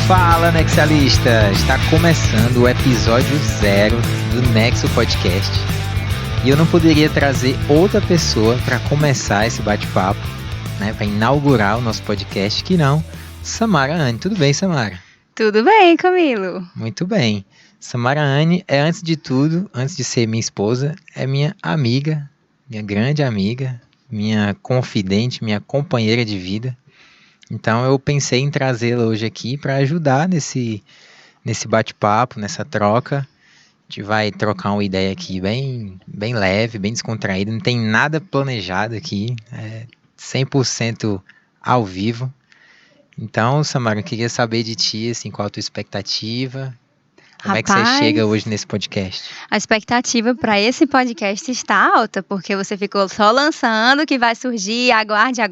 Fala, Nexialista! Está começando o episódio 0 do Nexo Podcast. E eu não poderia trazer outra pessoa para começar esse bate-papo, né, para inaugurar o nosso podcast, que não Samara Anne. Tudo bem, Samara? Tudo bem, Camilo? Muito bem. Samara Anne é, antes de tudo, antes de ser minha esposa, é minha amiga, minha grande amiga, minha confidente, minha companheira de vida. Então eu pensei em trazê-la hoje aqui para ajudar nesse bate-papo, nessa troca. A gente vai trocar uma ideia aqui bem leve, bem descontraída, não tem nada planejado aqui, é 100% ao vivo. Então, Samara, eu queria saber de ti, assim, qual a tua expectativa, como é que você chega hoje nesse podcast? A expectativa para esse podcast está alta, porque você ficou só lançando que vai surgir, aguarde,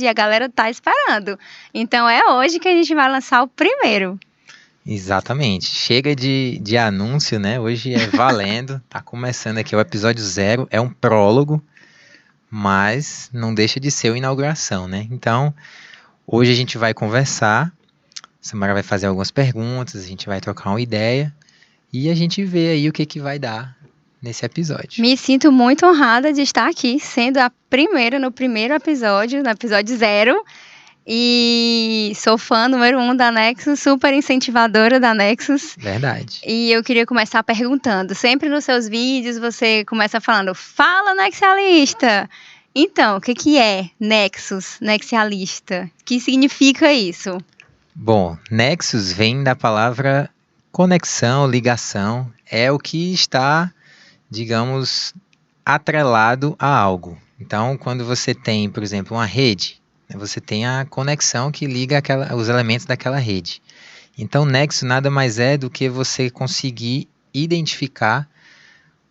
e a galera tá esperando. Então é hoje que a gente vai lançar o primeiro. Exatamente. Chega de anúncio, né? Hoje é valendo. Tá começando aqui o episódio 0. É um prólogo, mas não deixa de ser uma inauguração, né? Então, hoje a gente vai conversar. Samara vai fazer algumas perguntas, a gente vai trocar uma ideia e a gente vê aí o que vai dar nesse episódio. Me sinto muito honrada de estar aqui, sendo a primeira no primeiro episódio, no episódio 0. E sou fã número 1 da Nexus, super incentivadora da Nexus. Verdade. E eu queria começar perguntando, sempre nos seus vídeos você começa falando, fala Nexialista! Então, o que é Nexus, Nexialista? O que significa isso? Bom, Nexus vem da palavra conexão, ligação, é o que está, digamos, atrelado a algo. Então, quando você tem, por exemplo, uma rede, você tem a conexão que liga os elementos daquela rede. Então, nexo nada mais é do que você conseguir identificar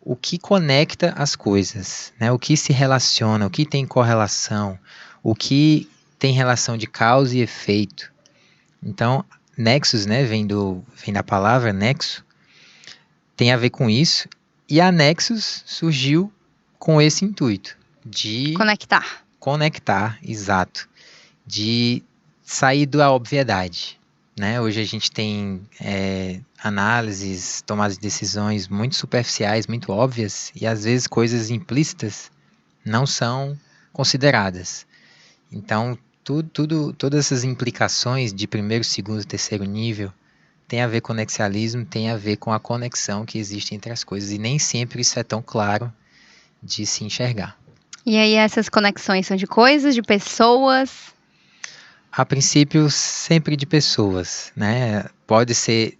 o que conecta as coisas, né? O que se relaciona, o que tem correlação, o que tem relação de causa e efeito. Então, nexus, né, vem da palavra nexo, tem a ver com isso, e a Nexus surgiu com esse intuito de conectar, exato, de sair da obviedade, né? Hoje a gente tem análises, tomadas de decisões muito superficiais, muito óbvias, e às vezes coisas implícitas não são consideradas. Então, todas essas implicações de primeiro, segundo, terceiro nível tem a ver com o nexialismo, tem a ver com a conexão que existe entre as coisas, e nem sempre isso é tão claro de se enxergar. E aí essas conexões são de coisas, de pessoas? A princípio, sempre de pessoas, né? Pode ser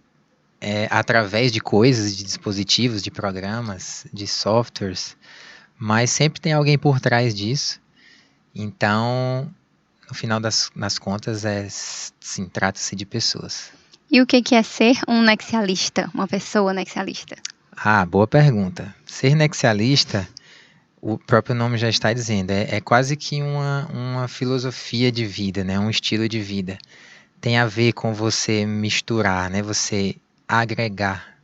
através de coisas, de dispositivos, de programas, de softwares, mas sempre tem alguém por trás disso. Então, no final das contas, sim, trata-se de pessoas. E o que é ser um nexialista, uma pessoa nexialista? Boa pergunta. Ser nexialista, o próprio nome já está dizendo, é quase que uma filosofia de vida, né? Um estilo de vida. Tem a ver com você misturar, né? Você agregar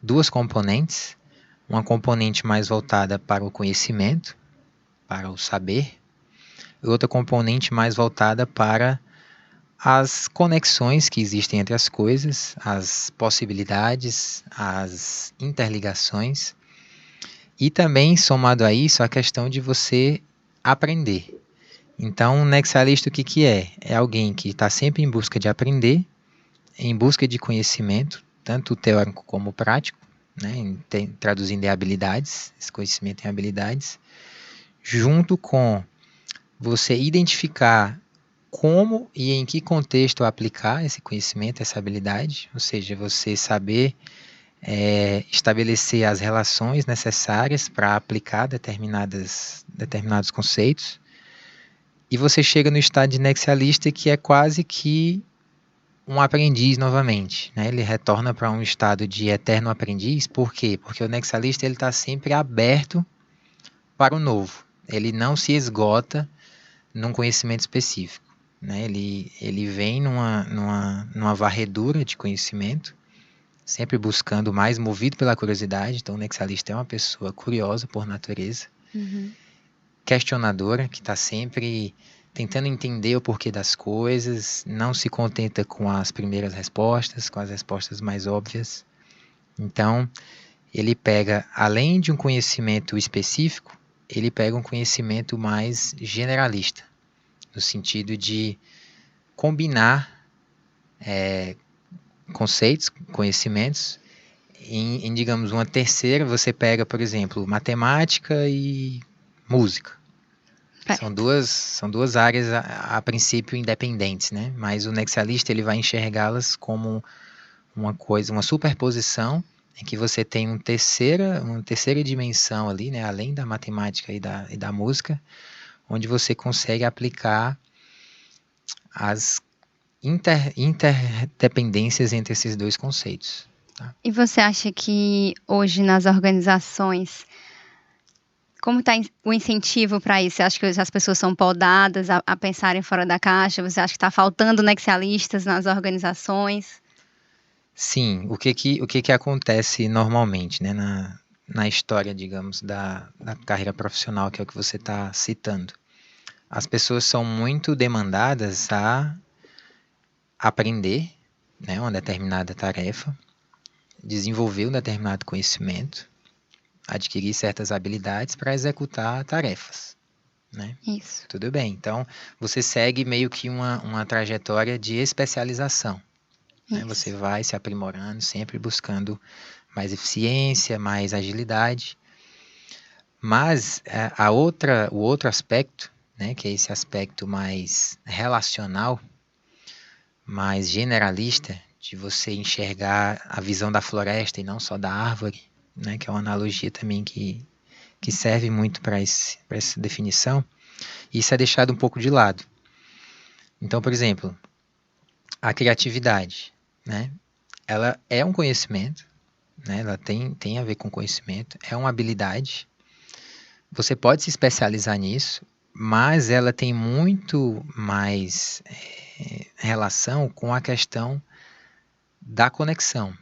duas componentes, uma componente mais voltada para o conhecimento, para o saber, e outra componente mais voltada para as conexões que existem entre as coisas, as possibilidades, as interligações, e também, somado a isso, a questão de você aprender. Então, um nexialista o que é? É alguém que está sempre em busca de aprender, em busca de conhecimento, tanto teórico como prático, né? Traduzindo em habilidades, esse conhecimento em habilidades, junto com você identificar como e em que contexto aplicar esse conhecimento, essa habilidade, ou seja, você saber estabelecer as relações necessárias para aplicar determinados conceitos, e você chega no estado de nexialista, que é quase que um aprendiz novamente, né? Ele retorna para um estado de eterno aprendiz. Por quê? Porque o nexialista está sempre aberto para o novo, ele não se esgota num conhecimento específico, né? Ele vem numa varredura de conhecimento, sempre buscando mais, movido pela curiosidade. Então o nexialista é uma pessoa curiosa por natureza, questionadora, que está sempre tentando entender o porquê das coisas, não se contenta com as primeiras respostas, com as respostas mais óbvias. Então, ele pega, além de um conhecimento específico, ele pega um conhecimento mais generalista, no sentido de combinar conceitos, conhecimentos, digamos, uma terceira, você pega, por exemplo, matemática e música. São duas áreas, a princípio, independentes, né? Mas o nexialista ele vai enxergá-las como uma coisa, uma superposição, em que você tem uma terceira dimensão ali, né? Além da matemática e da música, onde você consegue aplicar as interdependências entre esses dois conceitos. Tá? E você acha que hoje nas organizações, como está o incentivo para isso? Você acha que as pessoas são podadas a pensarem fora da caixa? Você acha que está faltando nexialistas nas organizações? Sim, o que acontece normalmente, né, na história, digamos, da carreira profissional, que é o que você está citando? As pessoas são muito demandadas a aprender, né, uma determinada tarefa, desenvolver um determinado conhecimento, adquirir certas habilidades para executar tarefas. Né? Isso. Tudo bem, então você segue meio que uma trajetória de especialização. Né? Você vai se aprimorando, sempre buscando mais eficiência, mais agilidade. Mas o outro aspecto, né, que é esse aspecto mais relacional, mais generalista, de você enxergar a visão da floresta e não só da árvore, né, que é uma analogia também que serve muito para essa definição, isso é deixado um pouco de lado. Então, por exemplo, a criatividade, né, ela é um conhecimento, né, ela tem a ver com conhecimento, é uma habilidade, você pode se especializar nisso, mas ela tem muito mais relação com a questão da conexão.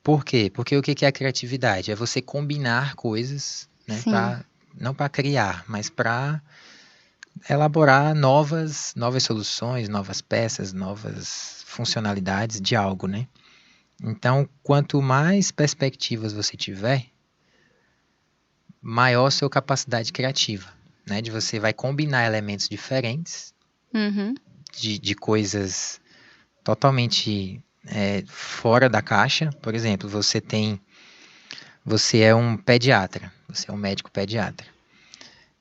Por quê? Porque o que é a criatividade? É você combinar coisas, né, não para criar, mas para elaborar novas soluções, novas peças, novas funcionalidades de algo, né? Então, quanto mais perspectivas você tiver, maior a sua capacidade criativa, né? De você vai combinar elementos diferentes, de coisas totalmente fora da caixa. Por exemplo, você é um pediatra, você é um médico pediatra.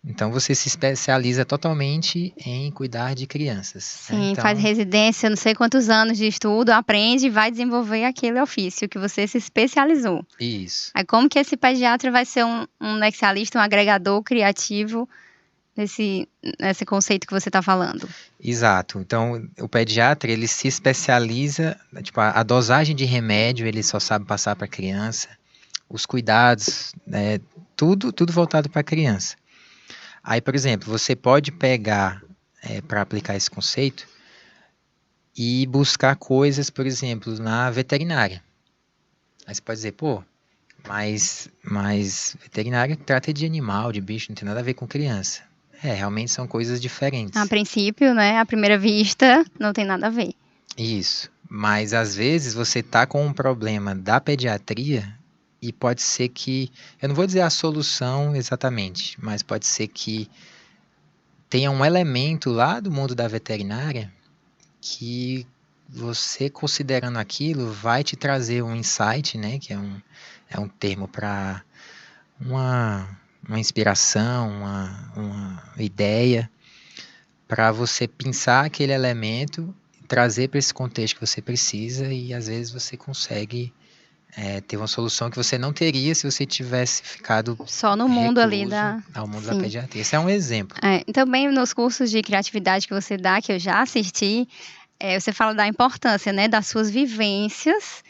Então você se especializa totalmente em cuidar de crianças. Sim, né? Então, faz residência, não sei quantos anos de estudo, aprende e vai desenvolver aquele ofício que você se especializou. Isso. Aí como que esse pediatra vai ser um nexialista, um agregador criativo nesse conceito que você está falando? Exato. Então o pediatra ele se especializa, tipo, a dosagem de remédio ele só sabe passar para a criança, os cuidados, né, tudo voltado para a criança. Aí, por exemplo, você pode pegar, para aplicar esse conceito, e buscar coisas, por exemplo, na veterinária. Aí você pode dizer, pô, mas veterinária trata de animal, de bicho, não tem nada a ver com criança. Realmente são coisas diferentes. A princípio, né, à primeira vista, não tem nada a ver. Isso, mas às vezes você tá com um problema da pediatria e pode ser que, eu não vou dizer a solução exatamente, mas pode ser que tenha um elemento lá do mundo da veterinária que você considerando aquilo vai te trazer um insight, né, que é um termo para uma inspiração, uma ideia, para você pensar aquele elemento, trazer para esse contexto que você precisa e às vezes você consegue ter uma solução que você não teria se você tivesse ficado só no mundo ali ao mundo da pediatria. Esse é um exemplo. Também nos cursos de criatividade que você dá, que eu já assisti, você fala da importância, né, das suas vivências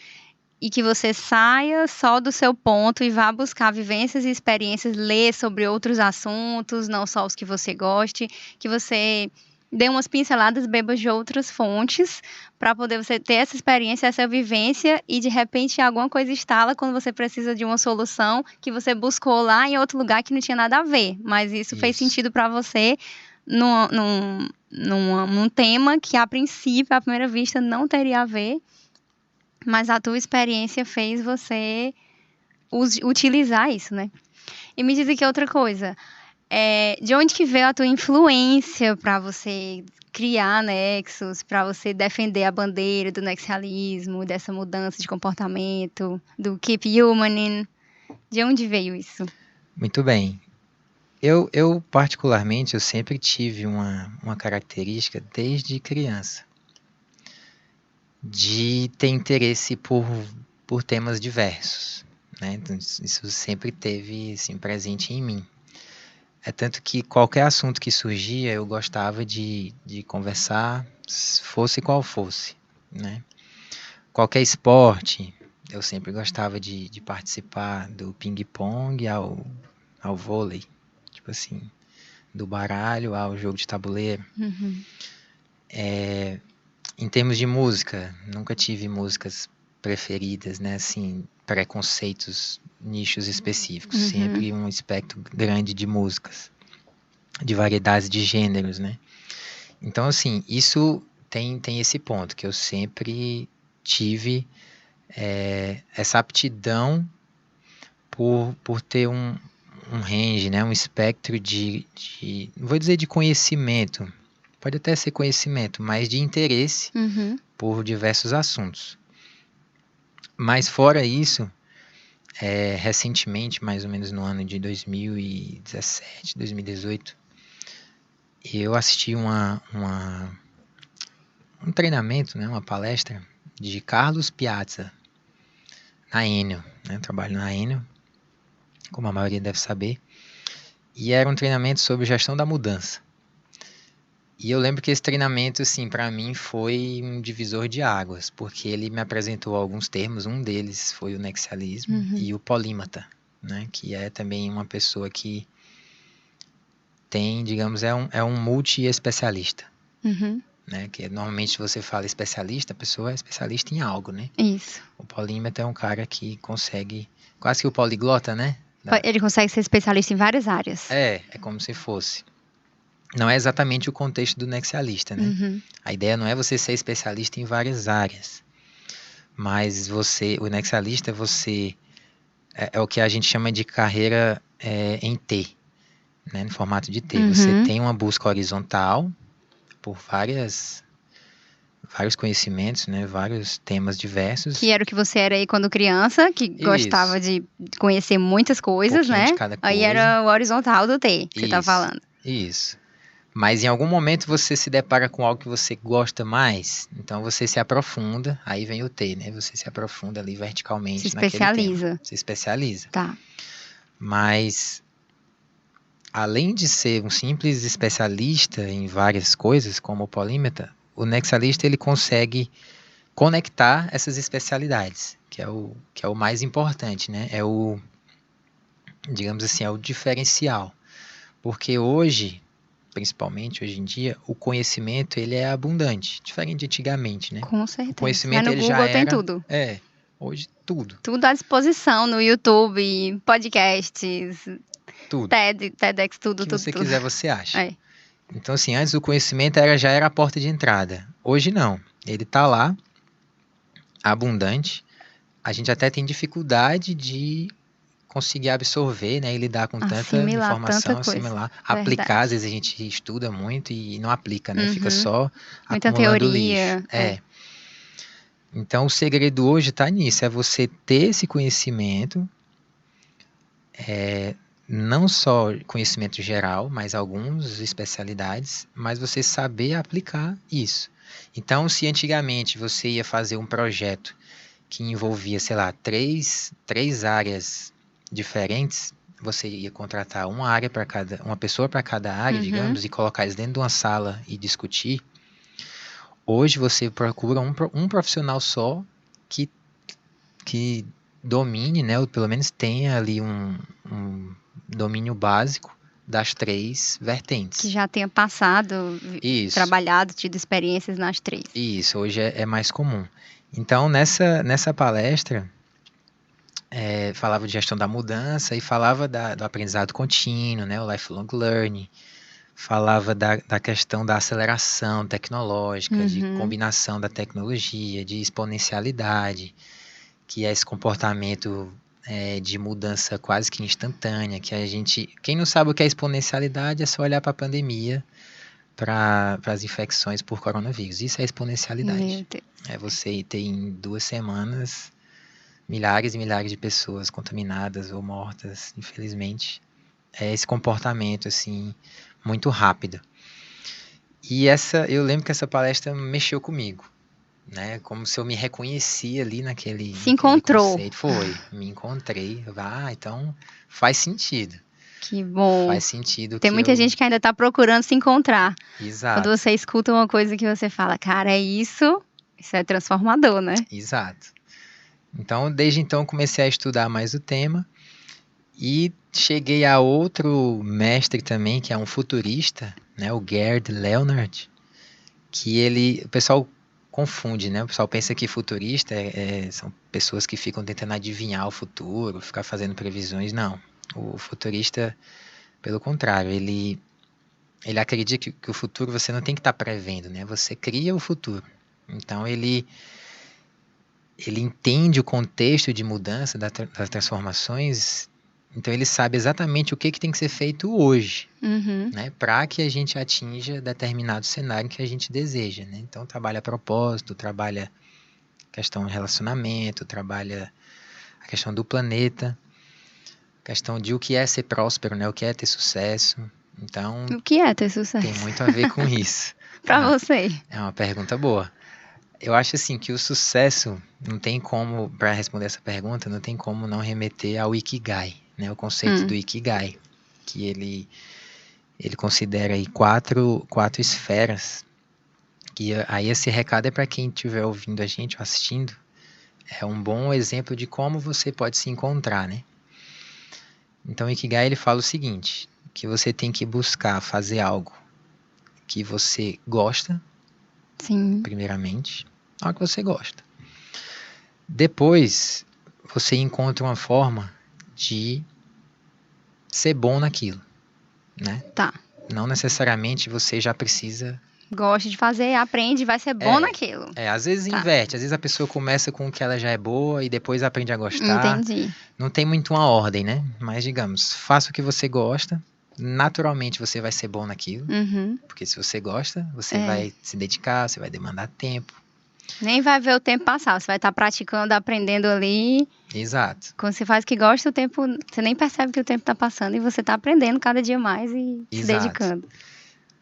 e que você saia só do seu ponto e vá buscar vivências e experiências, ler sobre outros assuntos, não só os que você goste, que você dê umas pinceladas, beba de outras fontes, para poder você ter essa experiência, essa vivência e de repente alguma coisa estala quando você precisa de uma solução que você buscou lá em outro lugar que não tinha nada a ver, mas isso fez sentido para você num tema que, a princípio, à primeira vista, não teria a ver, mas a tua experiência fez você utilizar isso, né? E me diz aqui outra coisa. De onde que veio a tua influência para você criar Nexus, para você defender a bandeira do nexialismo, dessa mudança de comportamento, do Keep Humaning? De onde veio isso? Muito bem. Eu particularmente, eu sempre tive uma característica desde criança de ter interesse por temas diversos, né? Então, isso sempre teve assim, presente em mim. É tanto que qualquer assunto que surgia, eu gostava de conversar, fosse qual fosse, né? Qualquer esporte, eu sempre gostava de participar, do ping-pong ao vôlei, tipo assim, do baralho ao jogo de tabuleiro. Uhum. Em termos de música, nunca tive músicas preferidas, né? Assim, preconceitos, nichos específicos. Uhum. Sempre um espectro grande de músicas, de variedades de gêneros, né? Então, assim, isso tem esse ponto, que eu sempre tive essa aptidão por ter um range, né? Um espectro não vou dizer de conhecimento, pode até ser conhecimento, mas de interesse Uhum. por diversos assuntos. Mas fora isso, recentemente, mais ou menos no ano de 2017, 2018, eu assisti um treinamento, né, uma palestra de Carlos Piazza, na Enel, né? Eu trabalho na Enel, como a maioria deve saber, e era um treinamento sobre gestão da mudança. E eu lembro que esse treinamento, assim, para mim foi um divisor de águas, porque ele me apresentou alguns termos, um deles foi o nexialismo e o polímata, né, que é também uma pessoa que tem, digamos, é um multi-especialista, Uhum. né, que normalmente você fala especialista, a pessoa é especialista em algo, né? Isso. O polímata é um cara que consegue, quase que o poliglota, né? Ele consegue ser especialista em várias áreas. É como se fosse. Não é exatamente o contexto do nexialista, né? Uhum. A ideia não é você ser especialista em várias áreas, mas o nexialista, é o que a gente chama de carreira em T, né? No formato de T. Uhum. Você tem uma busca horizontal por vários conhecimentos, né? Vários temas diversos. Que era o que você era aí quando criança, que gostava de conhecer muitas coisas, pouquinho né? de cada Aí coisa. era o horizontal do T, que você tá Isso, falando. Isso. Mas em algum momento você se depara com algo que você gosta mais, então você se aprofunda, aí vem o T, né? Você se aprofunda ali verticalmente Se naquele tema. especializa. Se especializa. Tá. Mas, além de ser um simples especialista em várias coisas, como o polímata, o nexialista ele consegue conectar essas especialidades, que é o mais importante, né? Digamos assim, é o diferencial. Porque hoje, principalmente hoje em dia, o conhecimento ele é abundante, diferente de antigamente, né? Com certeza. O conhecimento Mas no ele Google já tem era, tudo. hoje tudo. Tudo à disposição no YouTube, podcasts, Tudo. TEDx, tudo, O que tudo, você tudo. quiser você acha. É. Então assim, antes o conhecimento já era a porta de entrada. Hoje não. Ele está lá, abundante. A gente até tem dificuldade de conseguir absorver, né, e lidar com tanta Assimilar informação, tanta coisa. assimilar, Verdade. aplicar, às vezes a gente estuda muito e não aplica, né, fica Uhum. só Muita acumulando teoria. lixo. Então o segredo hoje está nisso, é você ter esse conhecimento, não só conhecimento geral, mas algumas especialidades, mas você saber aplicar isso. Então, se antigamente você ia fazer um projeto que envolvia, sei lá, três áreas diferentes, você ia contratar uma pessoa para cada área, digamos, e colocar eles dentro de uma sala e discutir. Hoje você procura um profissional só que domine, né, ou pelo menos tenha ali um domínio básico das três vertentes. Que já tenha passado, trabalhado, tido experiências nas três. Isso, hoje é mais comum. Então, nessa palestra, falava de gestão da mudança e falava do aprendizado contínuo, né, o lifelong learning, falava da questão da aceleração tecnológica, de Uhum. combinação da tecnologia, de exponencialidade, que é esse comportamento de mudança quase que instantânea, que a gente, quem não sabe o que é exponencialidade é só olhar para a pandemia, para as infecções por coronavírus. Isso é exponencialidade. Meu Deus. É você ter em 2 semanas milhares e milhares de pessoas contaminadas ou mortas, infelizmente. É esse comportamento, assim, muito rápido. E eu lembro que essa palestra mexeu comigo, né? Como se eu me reconhecia ali naquele Se encontrou. conceito. Me encontrei. Então faz sentido. Que bom. Faz sentido Tem muita gente que ainda está procurando se encontrar. Exato. Quando você escuta uma coisa que você fala, cara, é isso é transformador, né? Exato. Então, desde então, comecei a estudar mais o tema e cheguei a outro mestre também, que é um futurista, né, o Gerd Leonhard, que o pessoal confunde, né? O pessoal pensa que futurista são pessoas que ficam tentando adivinhar o futuro, ficar fazendo previsões. Não. O futurista, pelo contrário, ele acredita que o futuro você não tem que estar prevendo, né? Você cria o futuro. Então, ele entende o contexto de mudança das transformações, então ele sabe exatamente o que tem que ser feito hoje, né, para que a gente atinja determinado cenário que a gente deseja, né? Então trabalha propósito, trabalha a questão do relacionamento, trabalha a questão do planeta, a questão de o que é ser próspero, né? O que é ter sucesso. Então, o que é ter sucesso? Tem muito a ver com isso. Para você. É uma pergunta boa. Eu acho assim que o sucesso não tem como, para responder essa pergunta, não tem como não remeter ao Ikigai, né? O conceito do Ikigai, que ele considera aí quatro esferas. Que aí esse recado é para quem estiver ouvindo a gente ou assistindo, é um bom exemplo de como você pode se encontrar, né? Então o Ikigai ele fala o seguinte, que você tem que buscar fazer algo que você gosta, Sim. Primeiramente, algo que você gosta. Depois, você encontra uma forma de ser bom naquilo, né? Tá. Não necessariamente você já precisa... Gosta de fazer, aprende, vai ser bom naquilo. Às vezes inverte, às vezes a pessoa começa com o que ela já é boa e depois aprende a gostar. Entendi. Não tem muito uma ordem, né? Mas, digamos, faça o que você gosta, naturalmente você vai ser bom naquilo, porque se você gosta, você vai se dedicar, você vai demandar tempo. Nem vai ver o tempo passar, você vai estar praticando, aprendendo ali. Exato. Quando você faz o que gosta, o tempo, você nem percebe que o tempo está passando e você está aprendendo cada dia mais e se dedicando.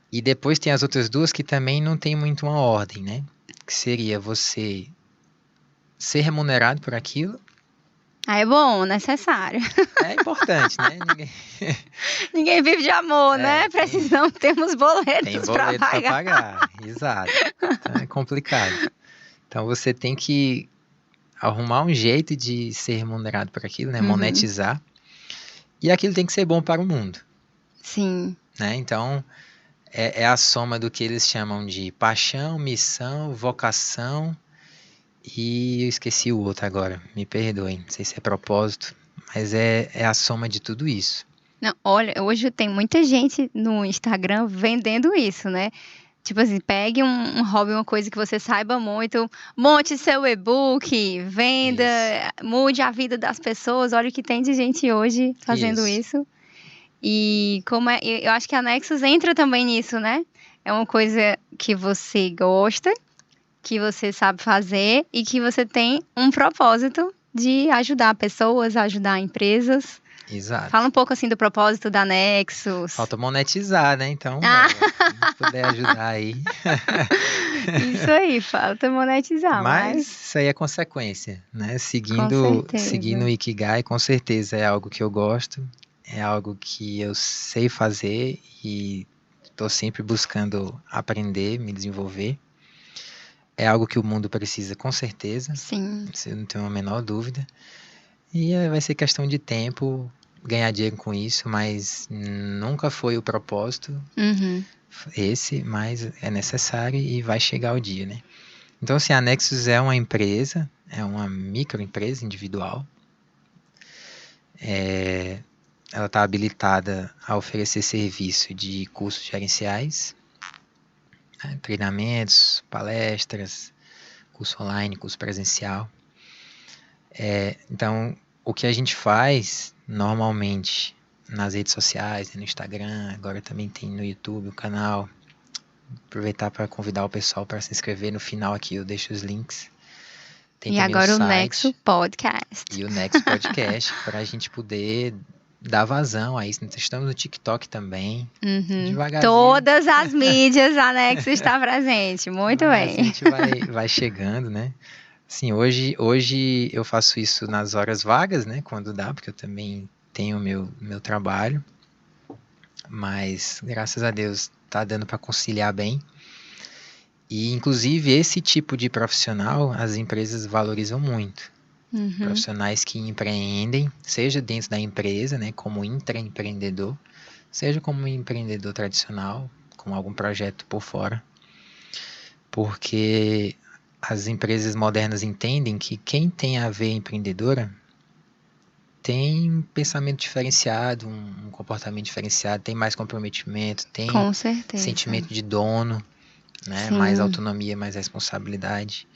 E depois tem as outras duas que também não tem muito uma ordem, né? Que seria você ser remunerado por aquilo. É bom, necessário. É importante, né? Ninguém vive de amor, né? Precisamos, temos boletos para pagar. Exato. Então é complicado. Então você tem que arrumar um jeito de ser remunerado por aquilo, né? Monetizar. E aquilo tem que ser bom para o mundo. Sim. Né? Então, é a soma do que eles chamam de paixão, missão, vocação e eu esqueci o outro agora, me perdoem, não sei se é propósito, mas é a soma de tudo isso. Não, olha, hoje tem muita gente no Instagram vendendo isso, né? Tipo assim, pegue um hobby, uma coisa que você saiba muito, monte seu e-book, venda, mude a vida das pessoas. Olha o que tem de gente hoje fazendo isso. E eu acho que a Nexus entra também nisso, né? É uma coisa que você gosta, que você sabe fazer e que você tem um propósito de ajudar pessoas, ajudar empresas. Exato. Fala um pouco assim do propósito da Nexus. Falta monetizar, né? Então, se puder ajudar aí. Isso aí, falta monetizar. Mas isso aí é consequência, né? Seguindo o Ikigai, com certeza é algo que eu gosto, é algo que eu sei fazer e estou sempre buscando aprender, me desenvolver. É algo que o mundo precisa, com certeza. Sim. Você não tem a menor dúvida. E vai ser questão de tempo ganhar dinheiro com isso, mas nunca foi o propósito esse, mas é necessário e vai chegar o dia, né? Então, assim, a Nexus é uma empresa, é uma microempresa individual. ela está habilitada a oferecer serviço de cursos gerenciais, né, treinamentos, palestras, curso online, curso presencial. Então, o que a gente faz normalmente nas redes sociais, no Instagram, agora também tem no YouTube o canal. Aproveitar para convidar o pessoal para se inscrever. No final aqui eu deixo os links. Tem E também agora o site Nexo Podcast. e o Nexo Podcast para a gente poder dar vazão a isso. Estamos no TikTok também. Devagarzinho. Todas as mídias, a Nexo está presente. Muito bem. A gente vai chegando, né? Assim, hoje eu faço isso nas horas vagas, né? Quando dá, porque eu também tenho meu trabalho. Mas, graças a Deus, tá dando para conciliar bem. E, inclusive, esse tipo de profissional, as empresas valorizam muito. Profissionais que empreendem, seja dentro da empresa, né, como intraempreendedor, seja como empreendedor tradicional, com algum projeto por fora. Porque as empresas modernas entendem que quem tem a veia empreendedora tem um pensamento diferenciado, um comportamento diferenciado, tem mais comprometimento, tem Com certeza. sentimento de dono, né? Sim. Mais autonomia, mais responsabilidade.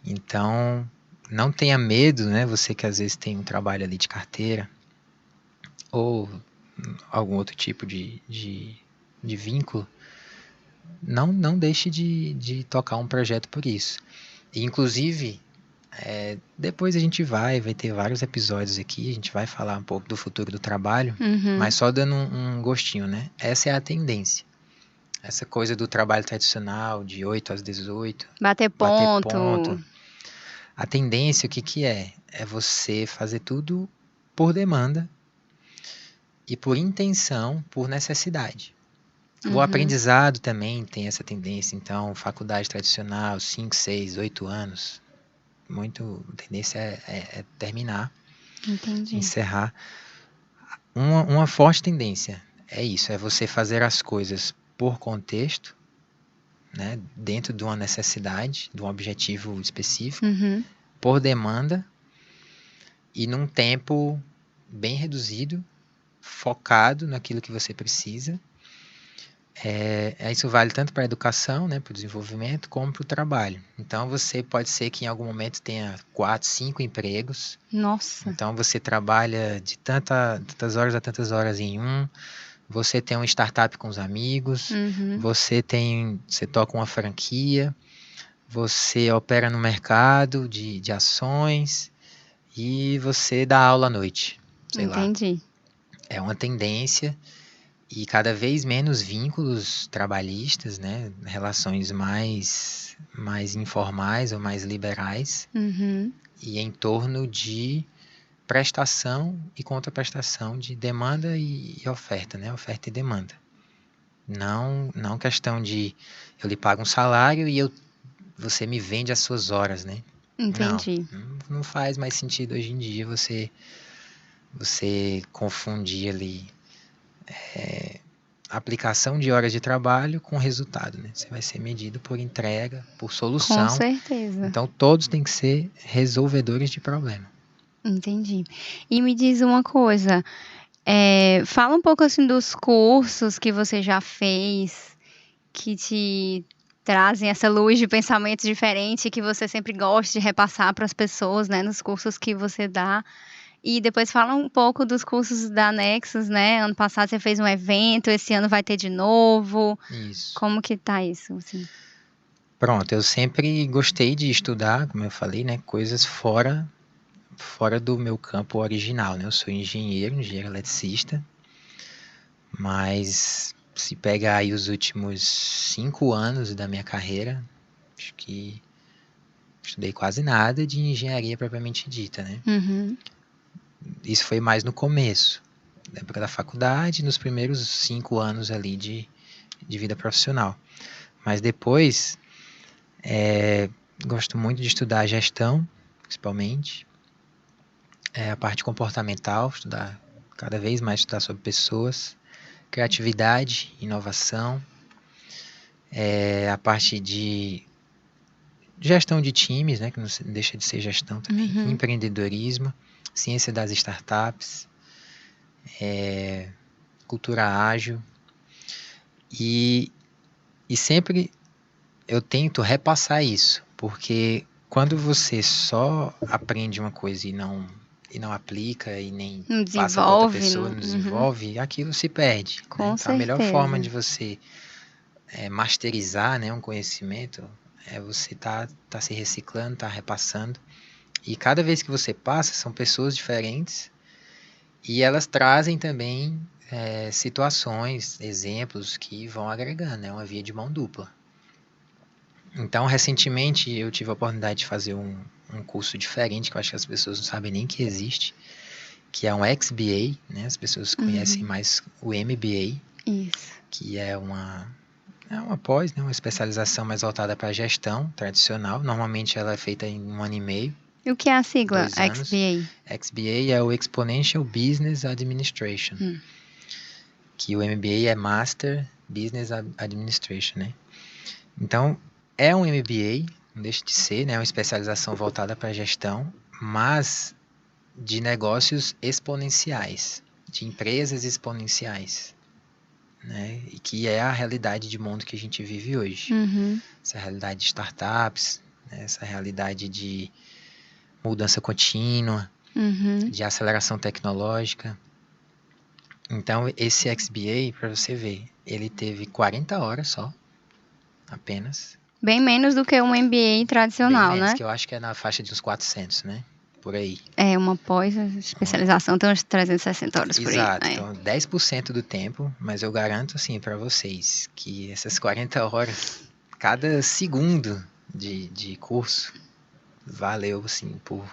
Então, não tenha medo, né? Você que às vezes tem um trabalho ali de carteira ou algum outro tipo de vínculo, não deixe de tocar um projeto por isso. E, inclusive, depois a gente vai ter vários episódios aqui, a gente vai falar um pouco do futuro do trabalho, mas só dando um gostinho, né? Essa é a tendência. Essa coisa do trabalho tradicional, de 8 às 18. Bater ponto. A tendência, o que é? É você fazer tudo por demanda e por intenção, por necessidade. O aprendizado também tem essa tendência. Então, faculdade tradicional, 5, 6, 8 anos. A tendência é terminar, Entendi. encerrar. Uma forte tendência é isso, é você fazer as coisas por contexto, né, dentro de uma necessidade, de um objetivo específico, por demanda e num tempo bem reduzido, focado naquilo que você precisa. Isso vale tanto para a educação, né, para o desenvolvimento, como para o trabalho. Então, você pode ser que em algum momento tenha 4, 5 empregos. Nossa. Então, você trabalha de tantas horas a tantas horas em um. Você tem uma startup com os amigos. Você toca uma franquia. Você opera no mercado de ações. E você dá aula à noite. Sei lá. Entendi. É uma tendência. E cada vez menos vínculos trabalhistas, né? Relações mais informais ou mais liberais. E em torno de prestação e contraprestação, de demanda e oferta, né? Oferta e demanda. Não questão de eu lhe pago um salário e você me vende as suas horas, né? Entendi. Não faz mais sentido hoje em dia você confundir ali aplicação de horas de trabalho com resultado, né? Você vai ser medido por entrega, por solução. Com certeza. Então, todos têm que ser resolvedores de problema. Entendi. E me diz uma coisa, fala um pouco assim dos cursos que você já fez, que te trazem essa luz de pensamento diferente, que você sempre gosta de repassar para as pessoas, né, nos cursos que você dá. E depois fala um pouco dos cursos da Nexus, né? Ano passado você fez um evento, esse ano vai ter de novo. Isso. Como que tá isso, assim? Pronto, eu sempre gostei de estudar, como eu falei, né, coisas fora do meu campo original, né? Eu sou engenheiro eletricista, mas se pega aí os últimos 5 anos da minha carreira, acho que estudei quase nada de engenharia propriamente dita, né? Isso foi mais no começo, na época da faculdade, nos primeiros 5 anos ali de vida profissional. Mas depois, gosto muito de estudar gestão, principalmente, a parte comportamental, cada vez mais estudar sobre pessoas, criatividade, inovação, a parte de gestão de times, né, que não deixa de ser gestão também, empreendedorismo, ciência das startups, cultura ágil. E sempre eu tento repassar isso, porque quando você só aprende uma coisa e não aplica e nem Não passa para outra desenvolve. pessoa, não desenvolve, aquilo se perde. Né? Com Então, a melhor forma certeza. de você masterizar, né, um conhecimento é você tá se reciclando, tá repassando. E cada vez que você passa, são pessoas diferentes e elas trazem também situações, exemplos que vão agregando, é uma via de mão dupla. Então, recentemente, eu tive a oportunidade de fazer um curso diferente, que eu acho que as pessoas não sabem nem que existe, que é um XBA, né? As pessoas conhecem mais o MBA, Isso. que é uma pós, né? Uma especialização mais voltada para a gestão tradicional. Normalmente ela é feita em 1 ano e meio. E o que é a sigla 2 anos. XBA? XBA é o Exponential Business Administration, que o MBA é Master Business Administration, né? Então, é um MBA, não deixa de ser, né? Uma especialização voltada para a gestão, mas de negócios exponenciais, de empresas exponenciais, né? E que é a realidade de mundo que a gente vive hoje. Essa realidade de startups, né? Essa realidade de mudança contínua, de aceleração tecnológica. Então, esse XBA, para você ver, ele teve 40 horas só, apenas. Bem menos do que um MBA tradicional, bem menos, né? que eu acho que é na faixa de uns 400, né? Por aí. É, uma pós-especialização tem uns 360 horas por aí. Exato, então 10% do tempo, mas eu garanto assim para vocês que essas 40 horas, cada segundo de curso valeu assim por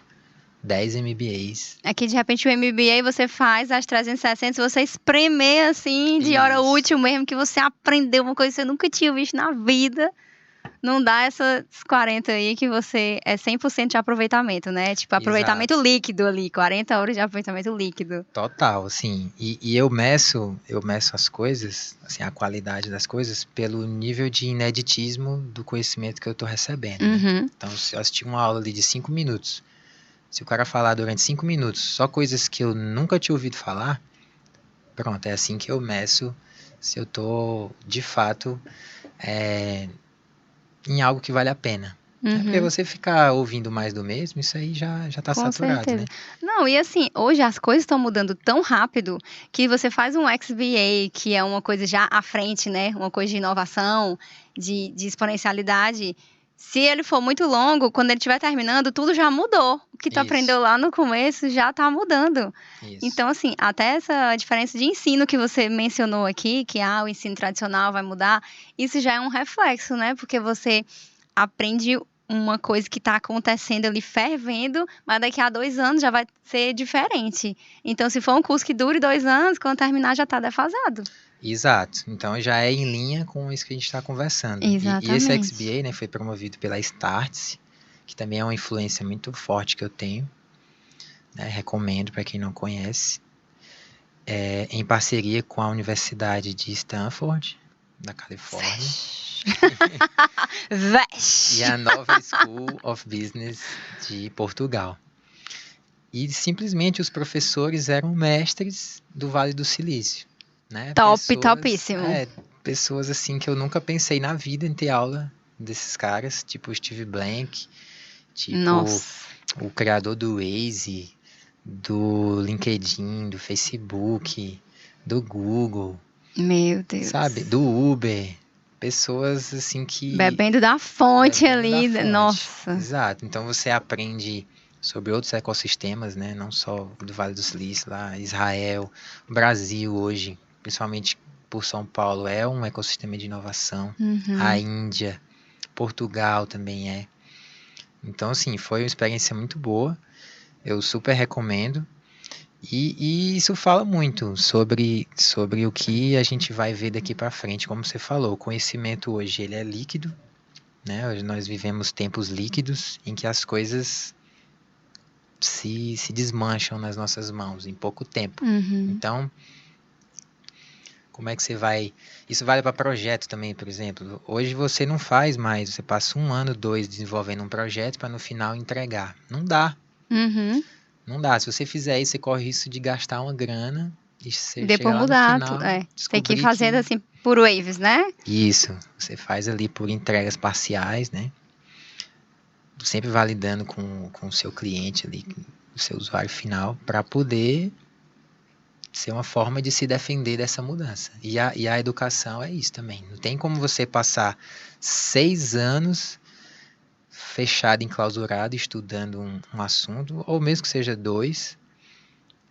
10 MBAs. É que de repente o MBA você faz às 360, se você espremer assim de hora Isso. útil mesmo, que você aprendeu uma coisa que você nunca tinha visto na vida, não dá essas 40 aí que você é 100% de aproveitamento, né? Tipo, aproveitamento líquido ali, 40 horas de aproveitamento líquido. Total, assim, e eu meço as coisas, assim, a qualidade das coisas pelo nível de ineditismo do conhecimento que eu tô recebendo, né? Então, se eu assistir uma aula ali de 5 minutos, se o cara falar durante 5 minutos só coisas que eu nunca tinha ouvido falar, pronto, é assim que eu meço se eu tô, de fato, em algo que vale a pena. Porque você ficar ouvindo mais do mesmo, isso aí já tá Com saturado, certeza. né? Não, e assim, hoje as coisas estão mudando tão rápido que você faz um XBA, que é uma coisa já à frente, né? Uma coisa de inovação, de exponencialidade. Se ele for muito longo, quando ele estiver terminando, tudo já mudou. O que tu Isso. aprendeu lá no começo já está mudando. Isso. Então, assim, até essa diferença de ensino que você mencionou aqui, que o ensino tradicional vai mudar, isso já é um reflexo, né? Porque você aprende uma coisa que está acontecendo ali fervendo, mas daqui a 2 anos já vai ser diferente. Então, se for um curso que dure 2 anos, quando terminar já está defasado. Exato. Então já é em linha com isso que a gente está conversando. E esse Exatamente. XBA, né, foi promovido pela Startse, que também é uma influência muito forte que eu tenho. Né, recomendo para quem não conhece. Em parceria com a Universidade de Stanford, da Califórnia. E a Nova School of Business de Portugal. E simplesmente os professores eram mestres do Vale do Silício. Né? Topíssimo. Pessoas assim que eu nunca pensei na vida em ter aula desses caras, tipo Steve Blank, tipo Nossa. o criador do Waze, do LinkedIn, do Facebook, do Google. Meu Deus. Sabe? Do Uber. Pessoas assim que... Bebendo da fonte ali. Da fonte. Nossa. Exato. Então você aprende sobre outros ecossistemas, né? Não só do Vale do Silício, lá, Israel, Brasil hoje, principalmente por São Paulo, é um ecossistema de inovação. A Índia, Portugal também é. Então, assim, foi uma experiência muito boa. Eu super recomendo. E isso fala muito sobre o que a gente vai ver daqui para frente, como você falou. O conhecimento hoje ele é líquido, né? Hoje nós vivemos tempos líquidos em que as coisas se desmancham nas nossas mãos em pouco tempo. Então, como é que você vai... Isso vale para projeto também, por exemplo. Hoje você não faz mais, você passa 1 ano, 2 desenvolvendo um projeto para no final entregar. Não dá. Não dá. Se você fizer isso, você corre risco de gastar uma grana E você chega Depois lá no mudar final, tudo. Tem que ir descobrir fazendo que assim por waves, né? isso, você faz ali por entregas parciais, né? Sempre validando com o seu cliente ali, com o seu usuário final, para poder ser uma forma de se defender dessa mudança. E a educação é isso também. Não tem como você passar 6 anos fechado, enclausurado, estudando um assunto, ou mesmo que seja 2,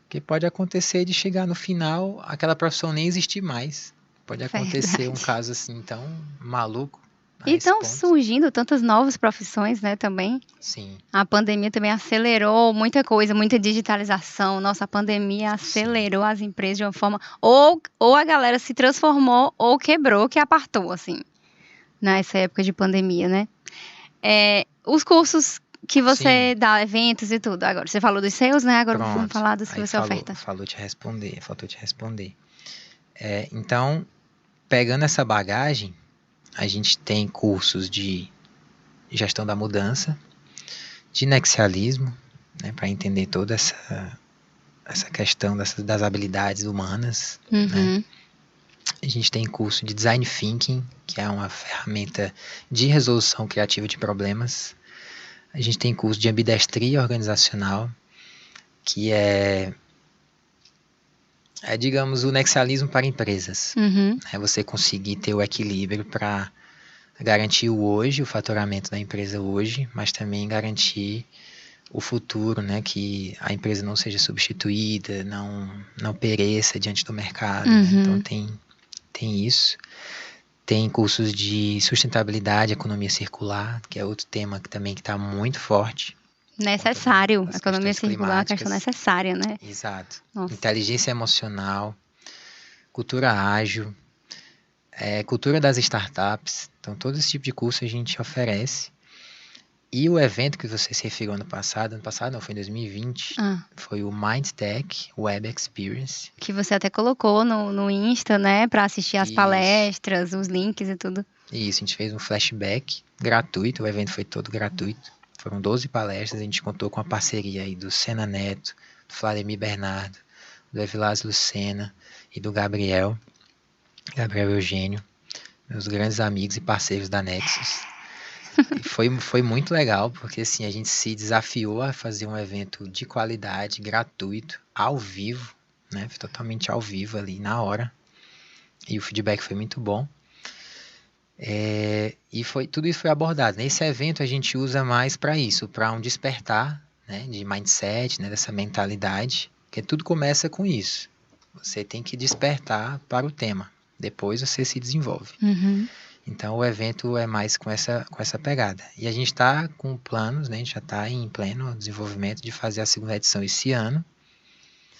que pode acontecer de chegar no final, aquela profissão nem existir mais. Pode acontecer um Verdade. caso assim tão maluco a E esse estão ponto. surgindo tantas novas profissões, né, também. Sim, A pandemia também acelerou muita coisa, muita digitalização. Nossa, a pandemia sim, acelerou as empresas de uma forma. Ou a galera se transformou ou quebrou, que apartou, assim, nessa época de pandemia, né? Os cursos que sim. você dá, eventos e tudo. Agora, você falou dos seus, né? Agora vamos Pronto. falar dos que Aí você oferta. faltou te responder. Então, pegando essa bagagem, a gente tem cursos de gestão da mudança, de nexialismo, né, para entender toda essa questão das habilidades humanas, né? Uhum. A gente tem curso de design thinking, que é uma ferramenta de resolução criativa de problemas. A gente tem curso de ambidestria organizacional, que digamos, o nexialismo para empresas. Uhum. É você conseguir ter o equilíbrio para garantir o hoje, o faturamento da empresa hoje, mas também garantir o futuro, né, que a empresa não seja substituída, não pereça diante do mercado, né? Então Uhum. tem isso. Tem cursos de sustentabilidade, economia circular, que é outro tema que também está muito forte. Necessário. Das Economia questões circular é uma questão climáticas. necessária, né? Exato. Nossa. Inteligência emocional, cultura ágil, cultura das startups. Então, todo esse tipo de curso a gente oferece. E o evento que você se referiu ano passado não, foi em 2020, Ah, foi o MindTech Web Experience. que você até colocou no Insta, né? Pra assistir as Isso, palestras, os links e tudo. isso, a gente fez um flashback gratuito, o evento foi todo gratuito. Foram 12 palestras, a gente contou com a parceria aí do Sena Neto, do Vladimir Bernardo, do Evilás Lucena e do Gabriel Eugênio, meus grandes amigos e parceiros da Nexus. E foi muito legal, porque assim, a gente se desafiou a fazer um evento de qualidade, gratuito, ao vivo, né? Totalmente ao vivo ali, na hora. E o feedback foi muito bom. E tudo isso foi abordado. Nesse evento a gente usa mais para isso, para um despertar, né, de mindset, né, dessa mentalidade, porque tudo começa com isso. Você tem que despertar para o tema. Depois você se desenvolve. Uhum. Então o evento é mais com essa pegada. E a gente está com planos, né? A gente já está em pleno desenvolvimento de fazer a segunda edição esse ano.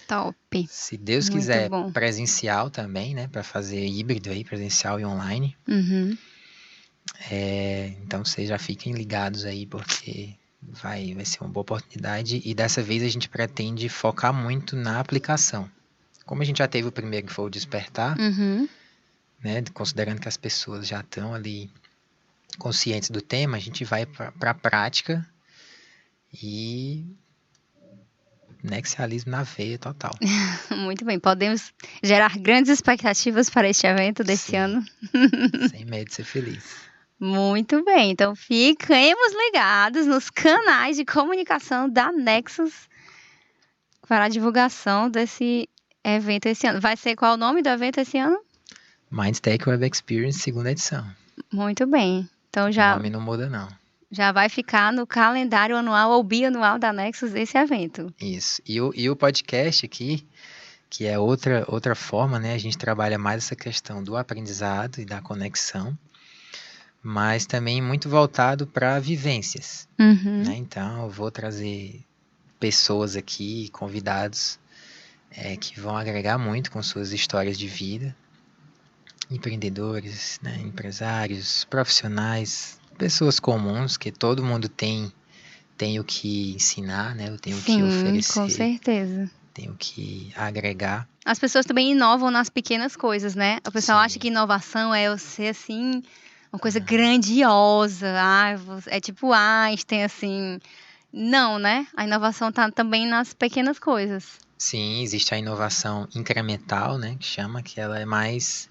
Top. Se Deus Muito quiser, bom. presencial também, né? Para fazer híbrido aí, presencial e online. Uhum. Então vocês já fiquem ligados aí, porque vai ser uma boa oportunidade. E dessa vez a gente pretende focar muito na aplicação. Como a gente já teve o primeiro que foi o despertar, Uhum. né? Considerando que as pessoas já estão ali conscientes do tema, a gente vai para a prática e nexialismo na veia total. Muito bem. Podemos gerar grandes expectativas para este evento desse Sim, ano. sem medo de ser feliz. Muito bem. Então, fiquemos ligados nos canais de comunicação da Nexus para a divulgação desse evento esse ano. Vai ser qual o nome do evento esse ano? MindTech Web Experience, segunda edição. Muito bem. Então, O nome não muda, não. já vai ficar no calendário anual ou bianual da Nexus esse evento. Isso. E o podcast aqui, que é outra forma, né? A gente trabalha mais essa questão do aprendizado e da conexão, mas também muito voltado para vivências. Uhum. Né? Então, eu vou trazer pessoas aqui, convidados, que vão agregar muito com suas histórias de vida. Empreendedores, né? Empresários, profissionais, pessoas comuns, que todo mundo tem o que ensinar, né? Eu tenho o que oferecer. Com certeza. Tem o que agregar. As pessoas também inovam nas pequenas coisas, né? O pessoal Sim. acha que inovação é eu ser assim, uma coisa grandiosa. É tipo Einstein, assim. Não, né? A inovação tá também nas pequenas coisas. Sim, existe a inovação incremental, né, que chama, que ela é mais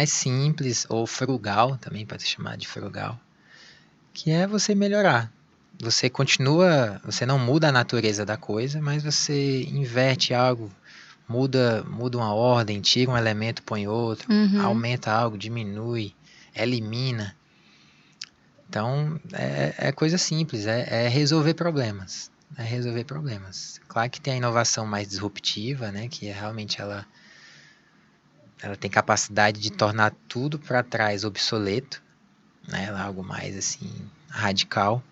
simples, ou frugal, também pode se chamar de frugal, que é você melhorar. Você não muda a natureza da coisa, mas você inverte algo, muda uma ordem, tira um elemento, põe outro, Uhum. aumenta algo, diminui, elimina. Então, é coisa simples, é resolver problemas. É resolver problemas. Claro que tem a inovação mais disruptiva, né, que é realmente ela tem capacidade de tornar tudo para trás obsoleto, né, ela é algo mais assim radical,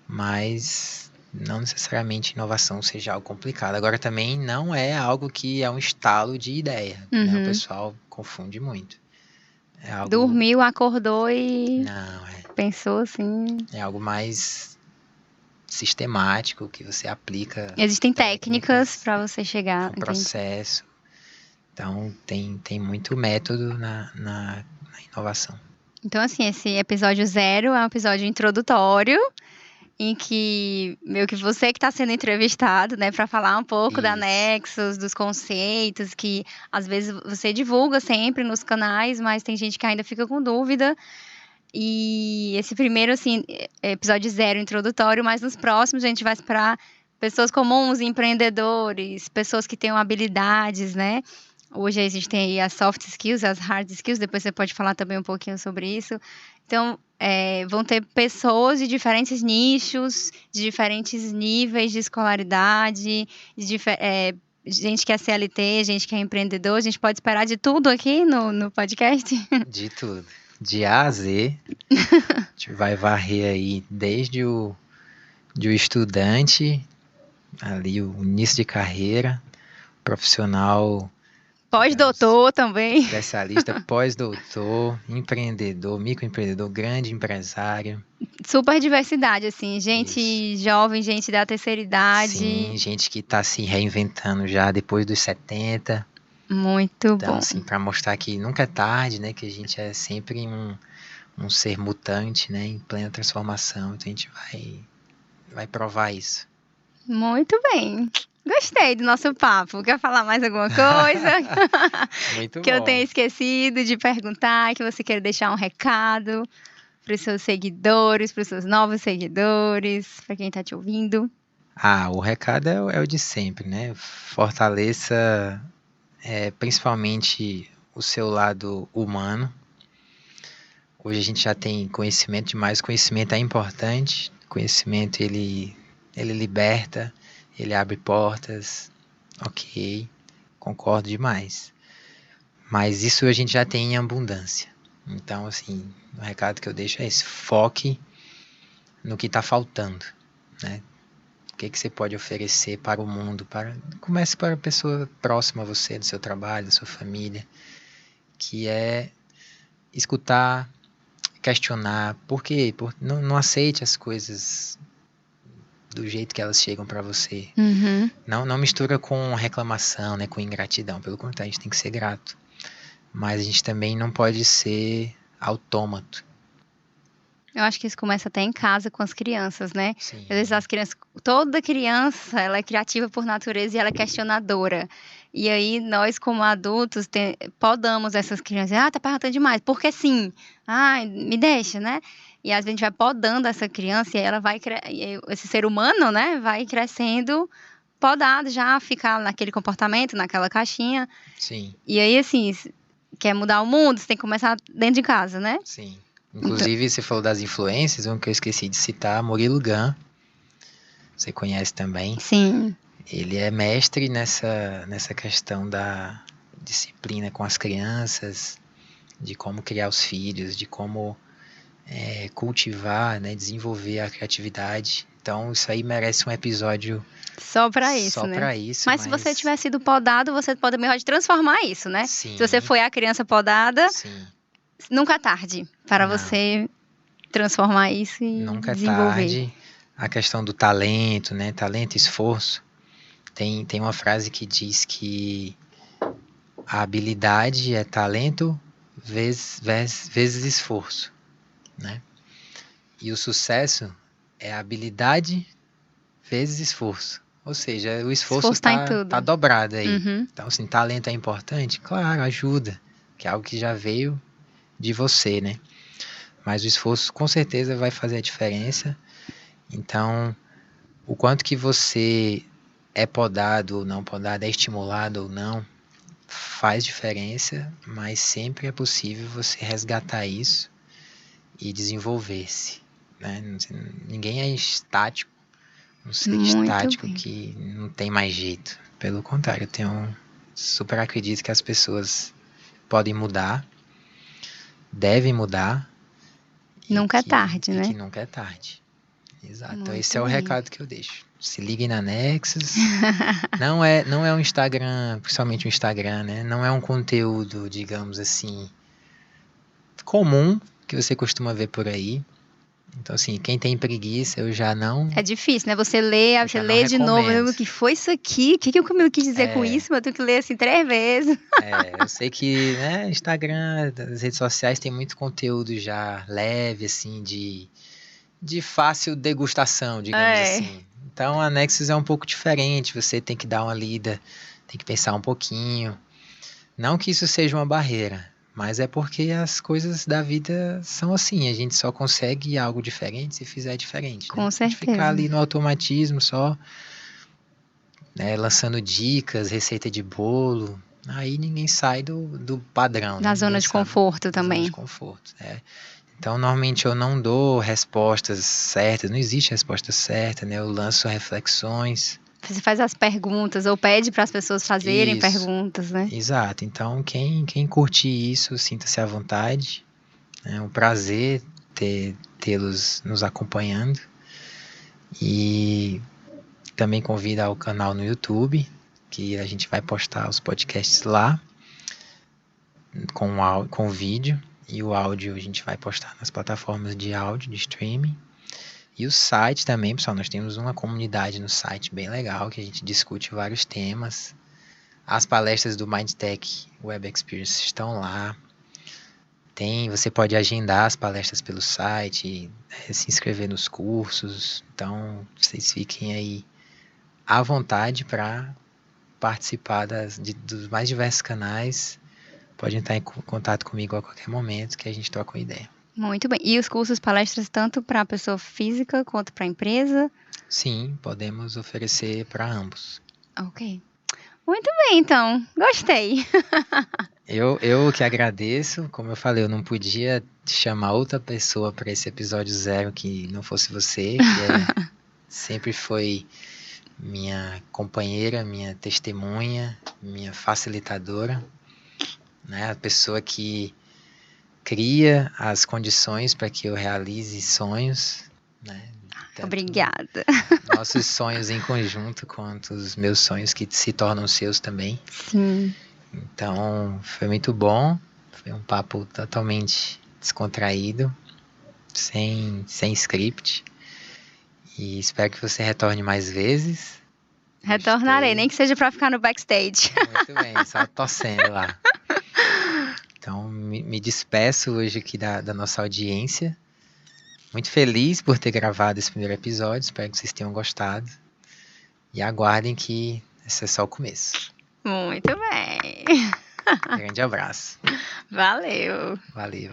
mas não necessariamente inovação seja algo complicado. Agora também não é algo que é um estalo de ideia, né? O Uhum. pessoal confunde muito. É algo, Dormiu, acordou e não, pensou assim. é algo mais sistemático que você aplica Existem técnicas técnicas, para você chegar, um entendi. processo. Então tem muito método na inovação. Então, assim, esse episódio 0 é um episódio introdutório, em que meio que você que está sendo entrevistado, né, para falar um pouco da Isso. Nexus, dos conceitos que às vezes você divulga sempre nos canais, mas tem gente que ainda fica com dúvida. E esse primeiro, assim, episódio 0 introdutório, mas nos próximos a gente vai para pessoas comuns, empreendedores, pessoas que tenham habilidades, né? Hoje existem aí as soft skills, as hard skills, depois você pode falar também um pouquinho sobre isso. Então, vão ter pessoas de diferentes nichos, de diferentes níveis de escolaridade, gente que é CLT, gente que é empreendedor. A gente pode esperar de tudo aqui no podcast? De tudo. De A a Z, a gente vai varrer aí desde de o estudante, ali o início de carreira, profissional, digamos, Pós-doutor também. especialista, pós-doutor, empreendedor, microempreendedor, grande empresário. Super diversidade, assim, Isso. gente jovem, gente da terceira Sim, idade. gente que está se reinventando já depois dos 70. Muito Então, bom. assim, para mostrar que nunca é tarde, né? Que a gente é sempre um ser mutante, né? Em plena transformação. Então a gente vai provar isso. Muito bem. Gostei do nosso papo. Quer falar mais alguma coisa Muito que eu tenha bom. esquecido de perguntar, que você queira deixar um recado para os seus seguidores, para os seus novos seguidores, para quem está te ouvindo? Ah, o recado é o de sempre, né? Fortaleça principalmente o seu lado humano. Hoje a gente já tem conhecimento demais, conhecimento é importante, conhecimento ele liberta, ele abre portas, ok, concordo demais. Mas isso a gente já tem em abundância. Então, assim, o recado que eu deixo é esse: foque no que está faltando, né? O que você pode oferecer para o mundo? Comece para a pessoa próxima a você, do seu trabalho, da sua família, que é escutar, questionar. Por quê? Não aceite as coisas do jeito que elas chegam para você. Uhum. Não mistura com reclamação, né, com ingratidão. Pelo contrário, a gente tem que ser grato. Mas a gente também não pode ser autômato. Eu acho que isso começa até em casa com as crianças, né? Sim, Às vezes as crianças, toda criança, ela é criativa por natureza e ela é questionadora. E aí nós como adultos podamos essas crianças. Ah, tá perguntando demais. Porque sim. Ah, me deixa, né? E às vezes a gente vai podando essa criança e aí ela vai esse ser humano, né, vai crescendo podado já, ficar naquele comportamento, naquela caixinha. sim, E aí assim, quer mudar o mundo, você tem que começar dentro de casa, né? sim. Então, Inclusive, você falou das influências, um que eu esqueci de citar, Murilo Gun. Você conhece também. sim. Ele é mestre nessa questão da disciplina com as crianças, de como criar os filhos, de como cultivar, né, desenvolver a criatividade. Então, isso aí merece um episódio Só pra isso, só né? para isso, Mas se você mas tiver sido podado, você pode transformar isso, né? Se você sim, foi a criança podada, sim, nunca é tarde para não, você transformar isso e nunca é desenvolver. tarde. A questão do talento, né, talento e esforço. Tem uma frase que diz que a habilidade é talento vezes esforço, né? E o sucesso é habilidade vezes esforço. Ou seja, o esforço Esforço tá em tá, tudo. tá dobrado aí. Uhum. Então, assim, talento é importante? Claro, ajuda. Que é algo que já veio de você, né? Mas o esforço com certeza vai fazer a diferença. Então, o quanto que você é podado ou não podado, é estimulado ou não, faz diferença, mas sempre é possível você resgatar isso e desenvolver-se, né? Ninguém é estático, um ser Muito estático bem. que não tem mais jeito. Pelo contrário, super acredito que as pessoas podem mudar, devem mudar Nunca é tarde, e que né? nunca é tarde. Exato. Então esse Muito é o bem. recado que eu deixo. Se liguem na Nexus. Não é um Instagram, principalmente o Instagram, né? Não é um conteúdo, digamos assim, comum que você costuma ver por aí. Então, assim, quem tem preguiça, É difícil, né? Você lê, aí eu você já não lê de novo, recomendo. o que foi isso aqui? O que que o Camilo quis dizer com É, isso? Eu tenho que ler assim 3 vezes. eu sei que, né, Instagram, as redes sociais tem muito conteúdo já leve, assim, de fácil degustação, digamos É, assim. Então, a Nexus é um pouco diferente, você tem que dar uma lida, tem que pensar um pouquinho. Não que isso seja uma barreira, mas é porque as coisas da vida são assim, a gente só consegue algo diferente se fizer diferente, né? com Se a gente ficar certeza. ali no automatismo só, né, lançando dicas, receita de bolo, aí ninguém sai do padrão, Na né? zona Ninguém de sabe conforto da zona de também. conforto, né? Então, normalmente eu não dou respostas certas, não existe resposta certa, né? Eu lanço reflexões. Você faz as perguntas ou pede para as pessoas fazerem Isso, perguntas, né? exato. Então, quem curtir isso, sinta-se à vontade. É um prazer tê-los nos acompanhando. E também convida ao canal no YouTube, que a gente vai postar os podcasts lá, com vídeo. E o áudio a gente vai postar nas plataformas de áudio, de streaming. E o site também, pessoal, nós temos uma comunidade no site bem legal, que a gente discute vários temas. As palestras do Mindtech Web Experience estão lá. Você pode agendar as palestras pelo site, se inscrever nos cursos. Então, vocês fiquem aí à vontade para participar dos mais diversos canais. Pode entrar em contato comigo a qualquer momento que a gente troca uma ideia. Muito bem. E os cursos, palestras, tanto para a pessoa física quanto para a empresa? Sim, podemos oferecer para ambos. Ok. Muito bem, então. Gostei. Eu que agradeço, como eu falei, eu não podia chamar outra pessoa para esse episódio 0 que não fosse você, que sempre foi minha companheira, minha testemunha, minha facilitadora, né? A pessoa que cria as condições para que eu realize sonhos, né? Tanto Obrigada. nossos sonhos em conjunto quanto os meus sonhos que se tornam seus também. Sim. Então, foi muito bom. Foi um papo totalmente descontraído, sem script. E espero que você retorne mais vezes. Retornarei, nem Gostei. que seja para ficar no backstage. Muito bem, só torcendo lá. Então, me despeço hoje aqui da nossa audiência. Muito feliz por ter gravado esse primeiro episódio. Espero que vocês tenham gostado. E aguardem que esse é só o começo. Muito bem. Grande abraço. Valeu. Valeu.